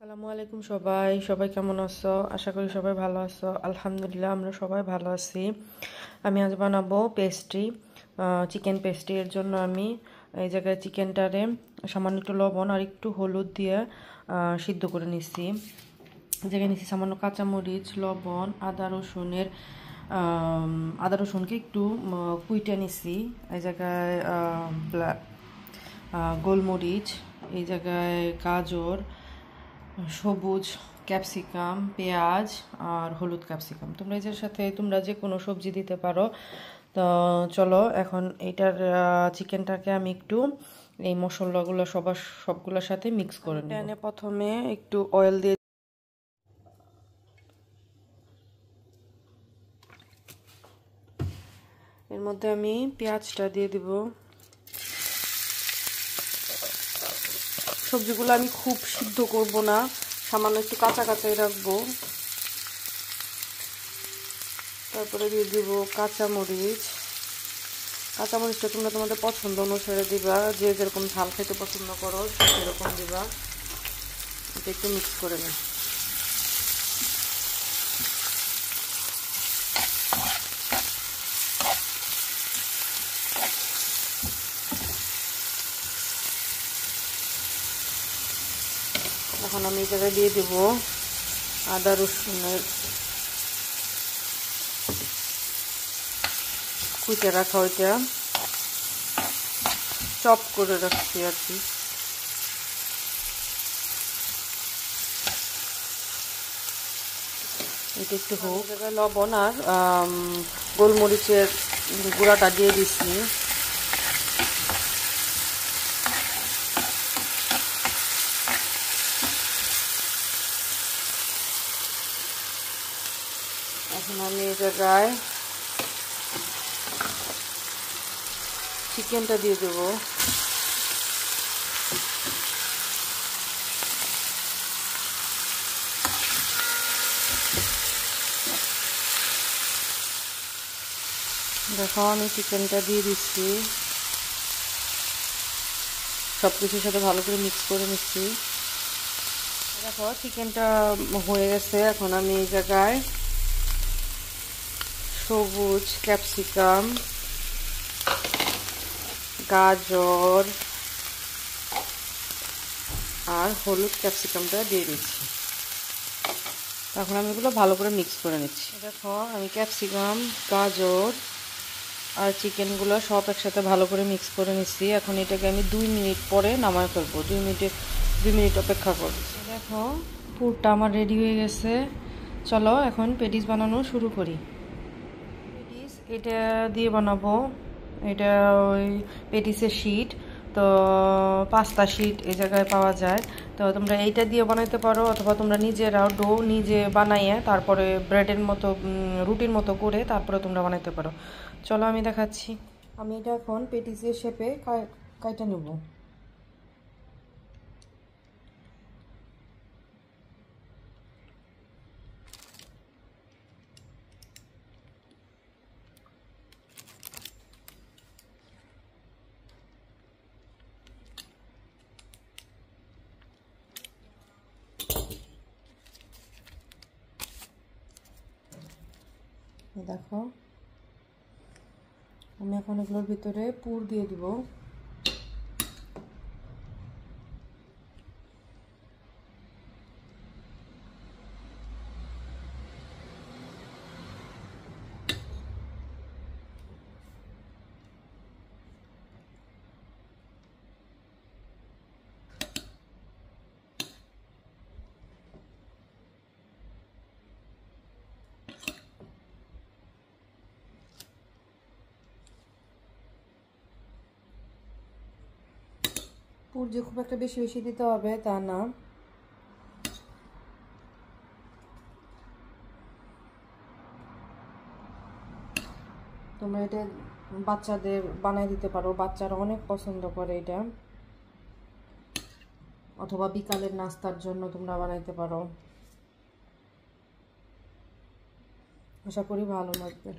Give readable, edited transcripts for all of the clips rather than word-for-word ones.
আসসালামু আলাইকুম সবাই সবাই কেমন আছো? আশা করি সবাই ভালো আছো। আলহামদুলিল্লাহ আমরা সবাই ভালো আছি। আমি আজ বানাবো পেস্ট্রি, চিকেন পেস্ট্রি। এর জন্য আমি এই জায়গায় চিকেনটারে সামান্য একটু লবণ আর একটু হলুদ দিয়ে সিদ্ধ করে নিচ্ছি। এই জায়গায় নিচ্ছি সামান্য কাঁচামরিচ, লবণ, আদা রসুনকে একটু কুইটে নিচ্ছি। এই জায়গায় গোলমরিচ, এই জায়গায় গাজর, সবুজ ক্যাপসিকাম, পেঁয়াজ আর হলুদ ক্যাপসিকাম। তোমরা এর সাথে তোমরা যে কোনো সবজি দিতে পারো। তো চলো এখন এইটার চিকেনটাকে আমি একটু এই মশলাগুলো সবগুলোর সাথে মিক্স করে নেব। প্যানে প্রথমে একটু অয়েল দিয়ে এর মধ্যে আমি পেঁয়াজটা দিয়ে দিব। সবজিগুলো আমি খুব সিদ্ধ করব না, সামান্য একটু কাঁচা কাঁচাই রাখবো। তারপরে দিয়ে দিব কাঁচামরিচ। কাঁচামরিচটা তোমরা তোমাদের পছন্দ অনুসারে দিবা, যে যেরকম ঝাল খেতে পছন্দ করো সেরকম দিবা। এটা একটু মিক্স করে নিই। এখন আমি এই জায়গায় দিয়ে দেব আদা রসুনের কুচে রাখা, ওইটা চপ করে রাখছি আর কি। এটা একটু হোক। জায়গায় লবণ আর গোলমরিচের গুঁড়াটা দিয়ে দিচ্ছি। এখন আমি এই জায়গায় চিকেনটা দিয়ে দেবো। দেখো আমি চিকেনটা দিয়ে দিচ্ছি, সব কিছুর সাথে ভালো করে মিক্স করে নিচ্ছি। দেখো চিকেনটা হয়ে গেছে। এখন আমি এই জায়গায় সবুজ ক্যাপসিকাম, গাজর আর হলুদ ক্যাপসিকামটা দিয়ে দিচ্ছি। এখন আমি এগুলো ভালো করে মিক্স করে নিচ্ছি। দেখো আমি ক্যাপসিকাম, গাজর আর চিকেনগুলো সব একসাথে ভালো করে মিক্স করে নিচ্ছি। এখন এটাকে আমি 2 মিনিট পরে নামায় ফেলবো। 2 মিনিট অপেক্ষা করব। দেখো পুরটা আমার রেডি হয়ে গেছে। চলো এখন পেটিস বানানো শুরু করি। পেটিস এটা দিয়ে বানাবো। এটা ওই পেটিসের শিট, তো পাস্তা শিট এই জায়গায় পাওয়া যায়। তো তোমরা এইটা দিয়ে বানাইতে পারো, অথবা তোমরা নিজেরাও ডো নিজে বানাইয়ে তারপরে ব্রেডের মতো রুটির মতো করে তারপরে তোমরা বানাইতে পারো। চলো আমি দেখাচ্ছি। আমি এটা এখন পেটিসের শেপে কাইটা নেব। দেখো আমি এখন এগুলোর ভিতরে পুর দিয়ে দিব। পুর যে খুব একটা বেশি বেশি দিতে হবে তা না। তোমরা এটা বাচ্চাদের বানাই দিতে পারো, বাচ্চারা অনেক পছন্দ করে এটা। অথবা বিকালের নাস্তার জন্য তোমরা বানাইতে পারো। আশা করি ভালো লাগবে।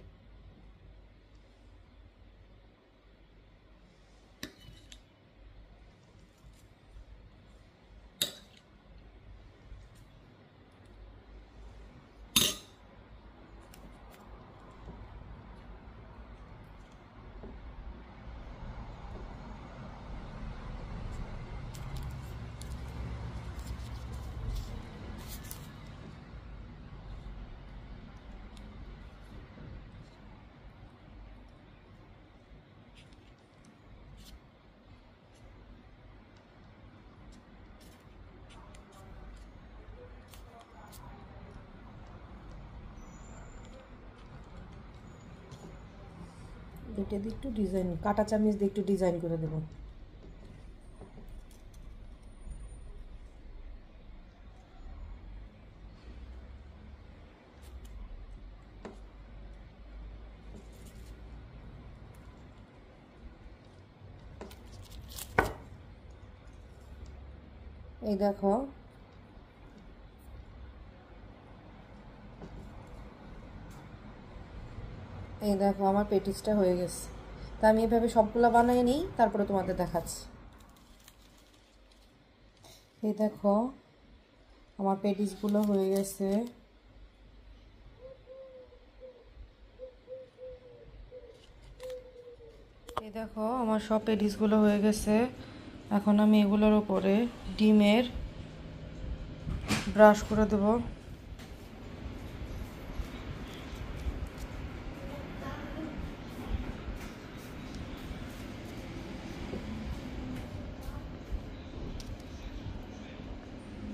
এটা দিয়ে একটু ডিজাইন, কাটা চামচ দিয়ে একটু ডিজাইন করে দেবো। এই দেখো আমার পেটিসটা হয়ে গেছে। তা আমি এভাবে সবগুলো বানিয়ে নিই, তারপরে তোমাদের দেখাচ্ছি। এই দেখো আমার পেটিসগুলো হয়ে গেছে। এই দেখো আমার সব পেটিসগুলো হয়ে গেছে। এখন আমি এগুলোর উপরে ডিমের ব্রাশ করে দেবো।